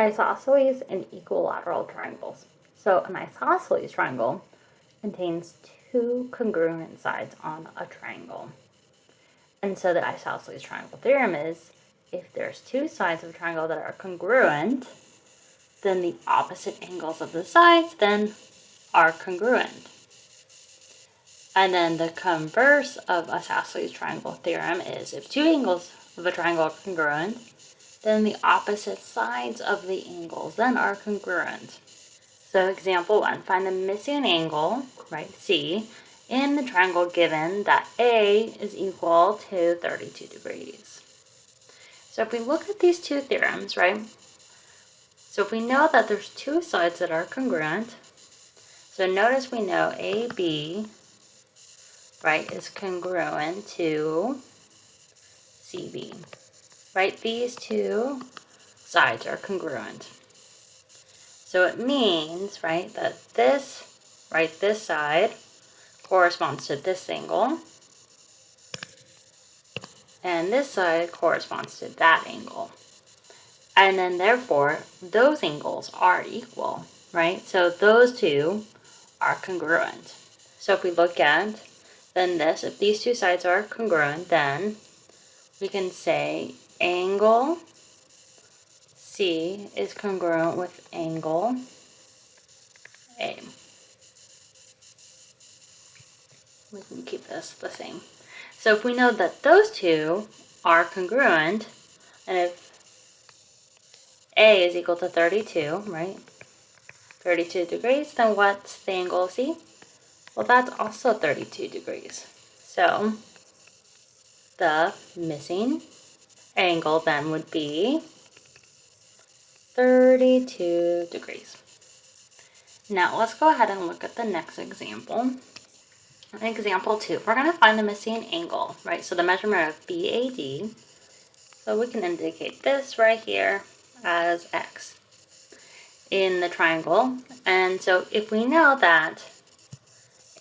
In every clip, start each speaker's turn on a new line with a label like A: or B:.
A: isosceles and equilateral triangles. So an isosceles triangle contains two congruent sides on a triangle. And so the isosceles triangle theorem is, if there's two sides of a triangle that are congruent, then the opposite angles of the sides then are congruent. And then the converse of isosceles triangle theorem is, if two angles of a triangle are congruent, then the opposite sides of the angles then are congruent. So example 1, find the missing angle, right, C, in the triangle given that A is equal to 32 degrees. So if we look at these two theorems, right, so if we know that there's two sides that are congruent, so notice we know AB, right, is congruent to CB, right? These two sides are congruent. So it means, right, that this, right, this side corresponds to this angle, and this side corresponds to that angle. And then therefore, those angles are equal, right? So those two are congruent. So if we look at then this, if these two sides are congruent, then we can say angle C is congruent with angle A. We can keep this the same. So if we know that those two are congruent, and if A is equal to 32, right, 32 degrees, then what's the angle C? Well, that's also 32 degrees. So the missing angle then would be 32 degrees. Now let's go ahead and look at the next example. Example 2, we're going to find the missing angle, right? So the measurement of BAD, so we can indicate this right here as X in the triangle. And so if we know that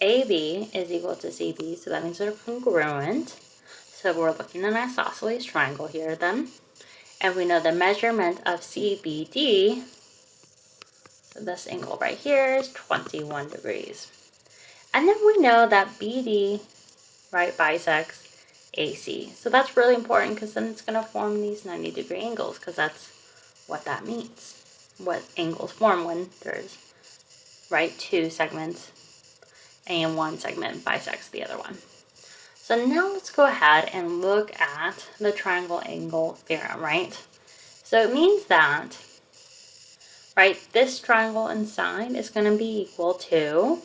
A: AB is equal to CB, so that means they're congruent. So we're looking at an isosceles triangle here then. And we know the measurement of CBD, so this angle right here is 21 degrees. And then we know that BD, right, bisects AC. So that's really important because then it's going to form these 90-degree angles, because that's what that means. What angles form when there's, right, two segments and one segment bisects the other one. So now let's go ahead and look at the triangle angle theorem, right? So it means that, right, this triangle inside is going to be equal to,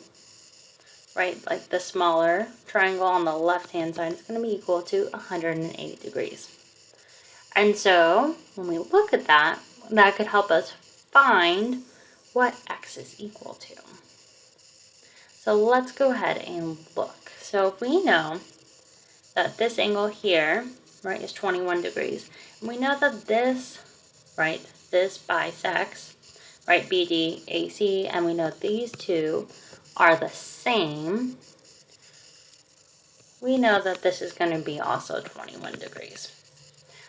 A: right, like the smaller triangle on the left-hand side is going to be equal to 180 degrees. And so when we look at that, that could help us find what X is equal to. So let's go ahead and look. So if we know that this angle here, right, is 21 degrees, and we know that this, right, this bisects, right, BD, AC, and we know these two are the same, we know that this is going to be also 21 degrees.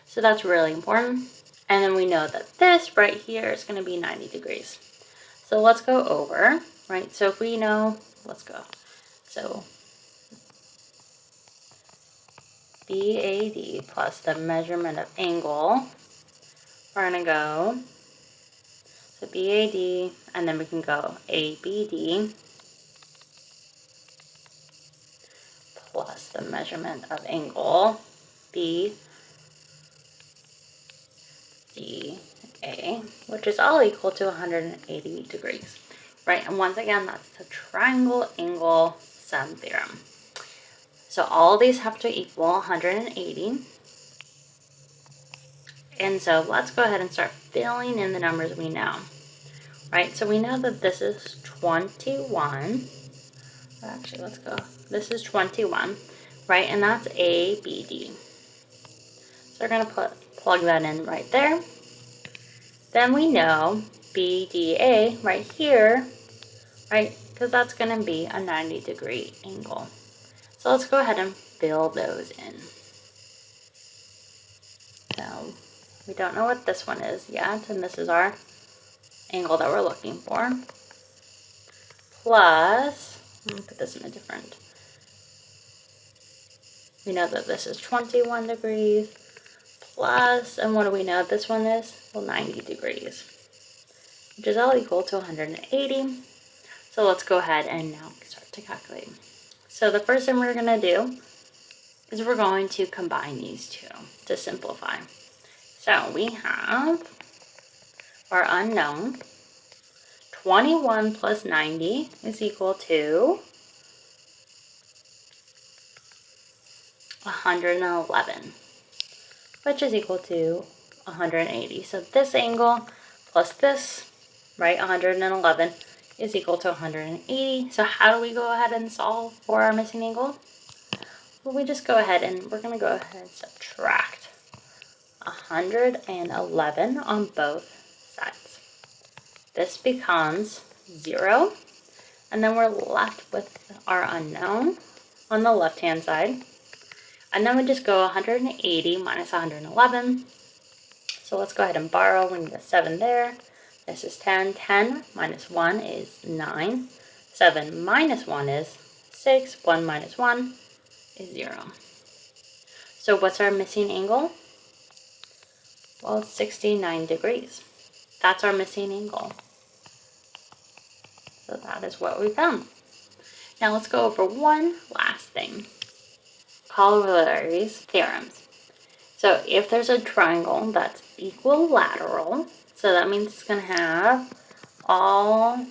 A: So that's really important. And then we know that this right here is going to be 90 degrees. So let's go over, right? So if we know, let's go. So BAD plus the measurement of angle, we're going to go, so BAD, and then we can go ABD plus the measurement of angle BDA, which is all equal to 180 degrees, right? And once again, that's the triangle angle sum theorem. So all these have to equal 180. And so let's go ahead and start filling in the numbers we know, right? So we know that this is 21. Actually, let's go. This is 21, right? And that's ABD. So we're going to plug that in right there. Then we know BDA right here, right? Because that's going to be a 90-degree angle. So let's go ahead and fill those in. So we don't know what this one is yet, and this is our angle that we're looking for, plus, let me put this in a different, we know that this is 21 degrees, plus, and what do we know this one is? Well, 90 degrees, which is all equal to 180. So let's go ahead and now start to calculate. So the first thing we're going to do is we're going to combine these two to simplify. So we have our unknown. 21 plus 90 is equal to 111, which is equal to 180. So this angle plus this, right, 111 is equal to 180. So how do we go ahead and solve for our missing angle? Well, we just go ahead and we're going to go ahead and subtract 111 on both sides. This becomes 0, and then we're left with our unknown on the left-hand side. And then we just go 180 minus 111. So let's go ahead and borrow. We need a 7 there. This is 10. 10 minus 1 is 9. 7 minus 1 is 6. 1 minus 1 is 0. So what's our missing angle? Well, it's 69 degrees. That's our missing angle. So that is what we found. Now let's go over one last thing. Corollaries theorems. So if there's a triangle that's equilateral, so that means it's going to have all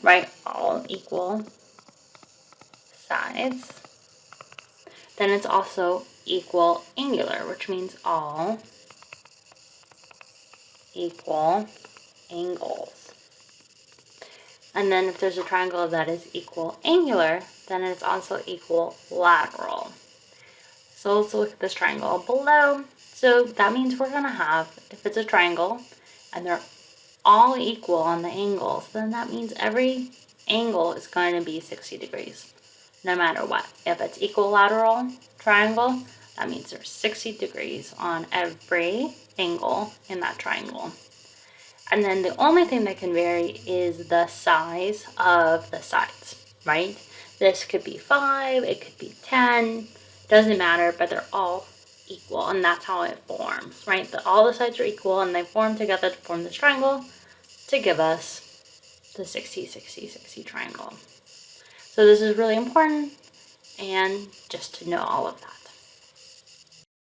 A: equal sides, then it's also equal angular, which means all equal angles. And then if there's a triangle that is equal angular, then it's also equal lateral. So let's look at this triangle below. So that means we're going to have, if it's a triangle and they're all equal on the angles, then that means every angle is going to be 60 degrees, no matter what. If it's equilateral triangle, that means there's 60 degrees on every angle in that triangle. And then the only thing that can vary is the size of the sides, right? This could be 5, it could be 10, doesn't matter, but they're all equal, and that's how it forms, right? All the sides are equal, and they form together to form this triangle to give us the 60, 60, 60 triangle. So this is really important, and just to know all of that.